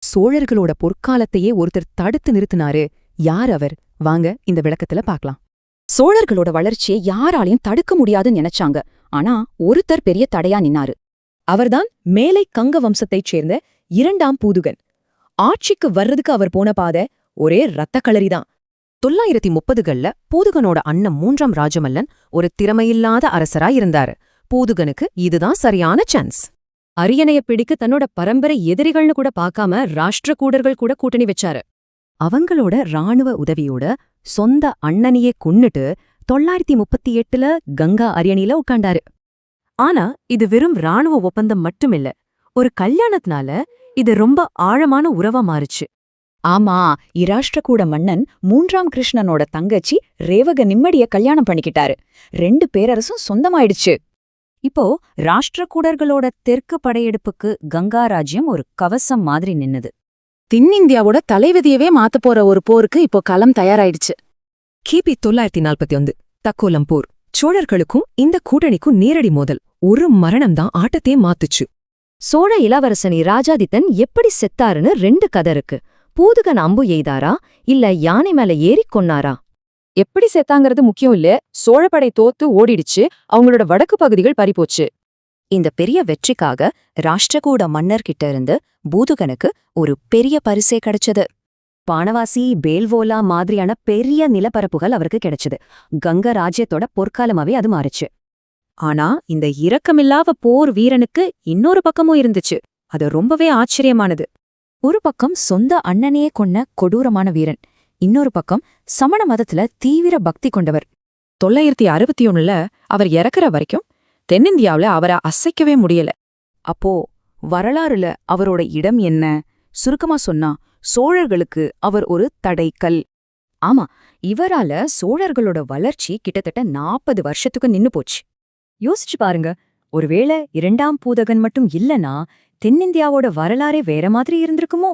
சோழர்களோட பொற்காலத்தையே ஒருத்தர் தடுத்து நிறுத்தினாரு. யார் அவர்? வாங்க இந்த விளக்கத்துல பார்க்கலாம். சோழர்களோட வளர்ச்சியை யாராலையும் தடுக்க முடியாதுன்னு நினைச்சாங்க. ஆனா ஒருத்தர் பெரிய தடையா நின்னாரு. அவர்தான் மேலை கங்க வம்சத்தைச் சேர்ந்த 2ஆம் பூதுகன். ஆட்சிக்கு வர்றதுக்கு அவர் போன பாதை ஒரே ரத்தக்களரிதான். 930கள்ல பூதுகனோட அண்ணன் 3ஆம் ராஜமல்லன் ஒரு திறமையில்லாத அரசராய் இருந்தாரு. பூதுகனுக்கு இதுதான் சரியான சான்ஸ். அரியணைய பிடிக்க தன்னோட பரம்பரை எதிரிகள்னு கூட பார்க்காம ராஷ்டிரகூடர்கள் கூட கூட்டணி வச்சாரு. அவங்களோட ராணுவ உதவியோட சொந்த அண்ணனையே கொன்னுட்டு 938ல கங்கா அரியணையில உட்கார்ந்தாரு. ஆனா இது வெறும் ராணுவ ஒப்பந்தம் மட்டுமில்ல, ஒரு கல்யாணத்தினால இது ரொம்ப ஆழமான உறவா மாறுச்சு. ஆமா, இராஷ்டிரகூட மன்னன் 3ஆம் கிருஷ்ணனோட தங்கச்சி ரேவக நிம்மடிய கல்யாணம் பண்ணிக்கிட்டாரு. 2 பேரரசும் சொந்தமாயிடுச்சு. இப்போ ராஷ்டிரகூடர்களோட தெற்கு படையெடுப்புக்கு கங்கா ராஜ்யம் ஒரு கவசம் மாதிரி நின்னுது. தென்னிந்தியாவோட தலைவிதியவே மாத்தப் போற ஒரு போருக்கு இப்போ களம் தயாராயிடுச்சு. கிபி 941 தக்கோலம் போர். சோழர்களுக்கும் இந்த கூட்டணிக்கும் நேரடி மோதல். ஒரு மரணம்தான் ஆட்டத்தே மாத்துச்சு. சோழ இளவரசனி ராஜாதித்தன் எப்படி செத்தாருன்னு 2 கதை இருக்கு. பூதுகன் அம்பு எய்தாரா இல்ல யானை மேல ஏறிக் கொன்னாரா? எப்படி செத்தாங்கிறது முக்கியம் இல்ல, சோழப்படை தோத்து ஓடிடுச்சு, அவங்களோட வடக்கு பகுதிகள் பறிபோச்சு. இந்த பெரிய வெற்றிக்காக ராஷ்டிரகூட மன்னர்கிட்ட இருந்து பூதுகனுக்கு ஒரு பெரிய பரிசே கிடைச்சது. பானவாசி, பேல்வோலா மாதிரியான பெரிய நிலப்பரப்புகள் அவருக்கு கிடைச்சது. கங்க ராஜ்யத்தோட பொற்காலமாவே அது மாறுச்சு. ஆனா இந்த இரக்கமில்லாத போர் வீரனுக்கு இன்னொரு பக்கமும் இருந்துச்சு. அது ரொம்பவே ஆச்சரியமானது. ஒரு பக்கம் சொந்த அண்ணனையே கொன்ன கொடூரமான வீரன், இன்னொரு பக்கம் சமண மதத்துல தீவிர பக்தி கொண்டவர். 961ல அவர் இறக்குற வரைக்கும் தென்னிந்தியாவுல அவரை அசைக்கவே முடியல. அப்போ வரலாறுல அவரோட இடம் என்ன? சுருக்கமா சொன்னா சோழர்களுக்கு அவர் ஒரு தடைக்கல். ஆமா, இவரால சோழர்களோட வளர்ச்சி கிட்டத்தட்ட 40 வருஷத்துக்கு நின்னு போச்சு. யோசிச்சு பாருங்க, ஒருவேளை 2ஆம் பூதகன் மட்டும் இல்லனா தென்னிந்தியாவோட வரலாறே வேற மாதிரி இருந்திருக்குமோ?